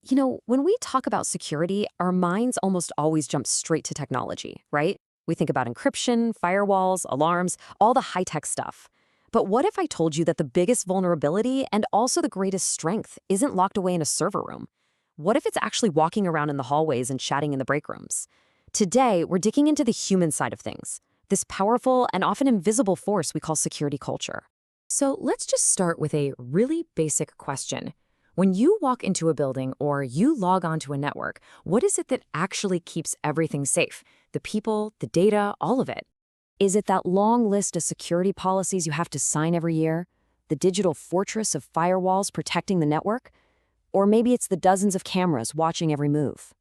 When we talk about security, our minds almost always jump straight to technology, right? We think about encryption, firewalls, alarms, all the high-tech stuff. But what if I told you that the biggest vulnerability and also the greatest strength isn't locked away in a server room? What if it's actually walking around in the hallways and chatting in the break rooms? Today, we're digging into the human side of things, this powerful and often invisible force we call security culture. So let's just start with a really basic question. When you walk into a building or you log onto a network, what is it that actually keeps everything safe? The people, the data, all of it. Is it that long list of security policies you have to sign every year? The digital fortress of firewalls protecting the network? Or maybe it's the dozens of cameras watching every move.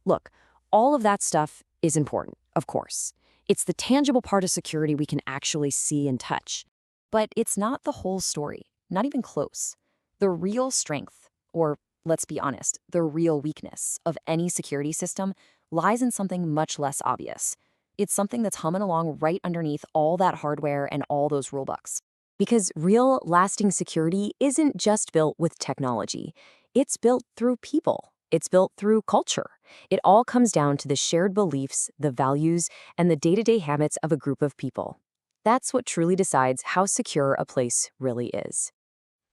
Look, all of that stuff is important, of course. It's the tangible part of security we can actually see and touch. But it's not the whole story, not even close. The real strength, or let's be honest, the real weakness of any security system lies in something much less obvious. It's something that's humming along right underneath all that hardware and all those rulebooks. Because real, lasting security isn't just built with technology. It's built through people. It's built through culture. It all comes down to the shared beliefs, the values, and the day-to-day habits of a group of people. That's what truly decides how secure a place really is.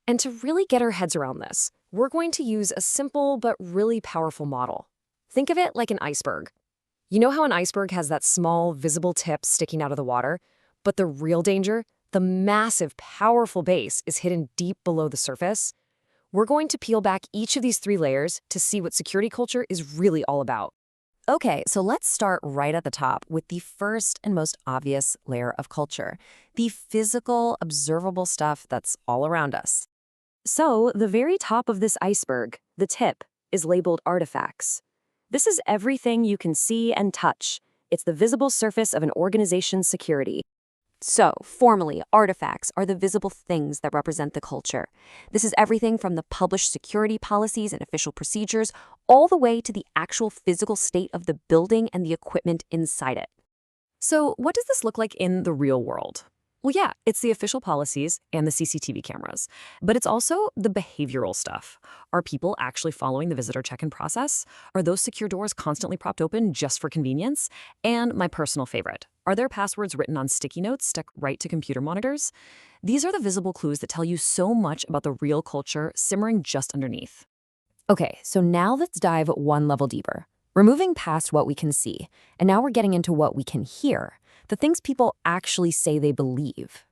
And to really get our heads around this, we're going to use a simple but really powerful model. Think of it like an iceberg. You know how an iceberg has that small, visible tip sticking out of the water? But the real danger, the massive, powerful base, is hidden deep below the surface. We're going to peel back each of these three layers to see what security culture is really all about. Okay, so let's start right at the top with the first and most obvious layer of culture, the physical, observable stuff that's all around us. So, the very top of this iceberg, the tip, is labeled artifacts. This is everything you can see and touch. It's the visible surface of an organization's security. So, formally, artifacts are the visible things that represent the culture. This is everything from the published security policies and official procedures, all the way to the actual physical state of the building and the equipment inside it. So, what does this look like in the real world? Well, yeah, it's the official policies and the CCTV cameras, but it's also the behavioral stuff. Are people actually following the visitor check-in process? Are those secure doors constantly propped open just for convenience? And my personal favorite, are there passwords written on sticky notes stuck right to computer monitors? These are the visible clues that tell you so much about the real culture simmering just underneath. Okay, so now let's dive one level deeper. We're moving past what we can see, and now we're getting into what we can hear. The things people actually say they believe.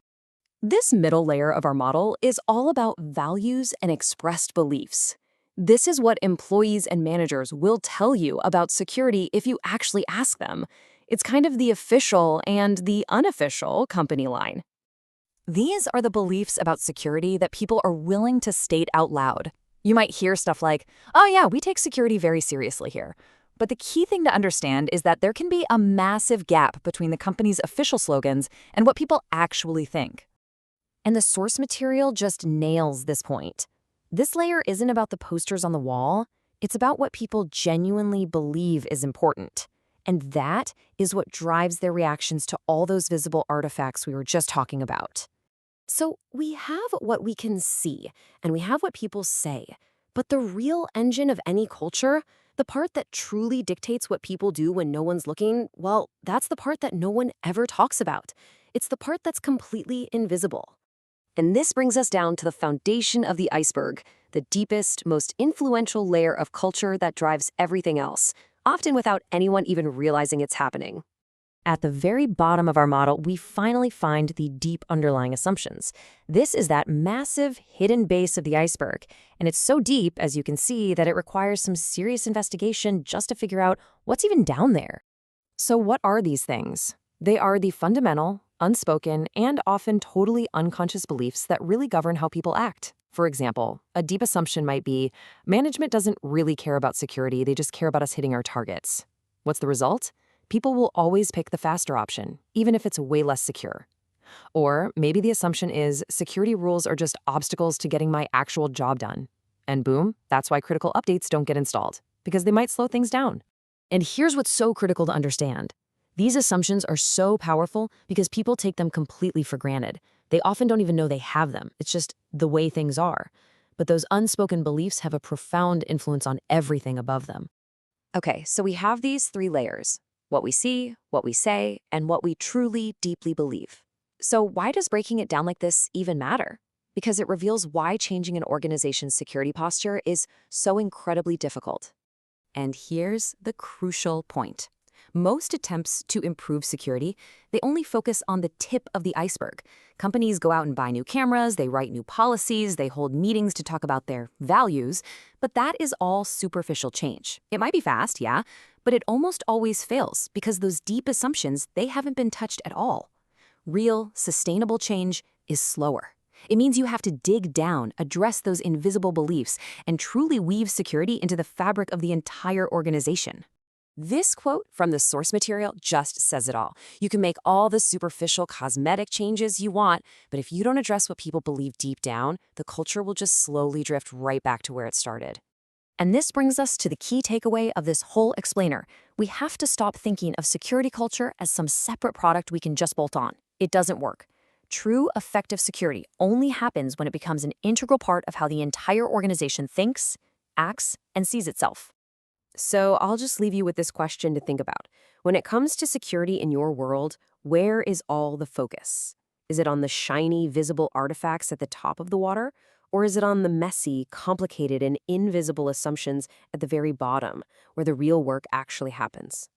This middle layer of our model is all about values and expressed beliefs. This is what employees and managers will tell you about security if you actually ask them. It's kind of the official and the unofficial company line. These are the beliefs about security that people are willing to state out loud. You might hear stuff like, "Oh yeah, we take security very seriously here." But the key thing to understand is that there can be a massive gap between the company's official slogans and what people actually think. And the source material just nails this point. This layer isn't about the posters on the wall. It's about what people genuinely believe is important. And that is what drives their reactions to all those visible artifacts we were just talking about. So we have what we can see, and we have what people say. But the real engine of any culture, the part that truly dictates what people do when no one's looking, well, that's the part that no one ever talks about. It's the part that's completely invisible. And this brings us down to the foundation of the iceberg, the deepest, most influential layer of culture that drives everything else, often without anyone even realizing it's happening. At the very bottom of our model, we finally find the deep underlying assumptions. This is that massive hidden base of the iceberg, and it's so deep, as you can see, that it requires some serious investigation just to figure out what's even down there. So what are these things? They are the fundamental, unspoken, and often totally unconscious beliefs that really govern how people act. For example, a deep assumption might be, management doesn't really care about security, they just care about us hitting our targets. What's the result? People will always pick the faster option, even if it's way less secure. Or maybe the assumption is security rules are just obstacles to getting my actual job done. And boom, that's why critical updates don't get installed, because they might slow things down. And here's what's so critical to understand. These assumptions are so powerful because people take them completely for granted. They often don't even know they have them. It's just the way things are. but those unspoken beliefs have a profound influence on everything above them. Okay, so we have these three layers: what we see, what we say, and what we truly, deeply believe. So, why does breaking it down like this even matter? Because it reveals why changing an organization's security posture is so incredibly difficult. And here's the crucial point. Most attempts to improve security, they only focus on the tip of the iceberg. Companies go out and buy new cameras, they write new policies, they hold meetings to talk about their values, but that is all superficial change. It might be fast, yeah, but it almost always fails because those deep assumptions, they haven't been touched at all. Real, sustainable change is slower. It means you have to dig down, address those invisible beliefs, and truly weave security into the fabric of the entire organization. This quote from the source material just says it all. You can make all the superficial cosmetic changes you want, but if you don't address what people believe deep down, the culture will just slowly drift right back to where it started. And this brings us to the key takeaway of this whole explainer. We have to stop thinking of security culture as some separate product we can just bolt on. It doesn't work. True, effective security only happens when it becomes an integral part of how the entire organization thinks, acts, and sees itself. So I'll just leave you with this question to think about. When it comes to security in your world, where is all the focus? Is it on the shiny, visible artifacts at the top of the water? Or is it on the messy, complicated, and invisible assumptions at the very bottom, where the real work actually happens?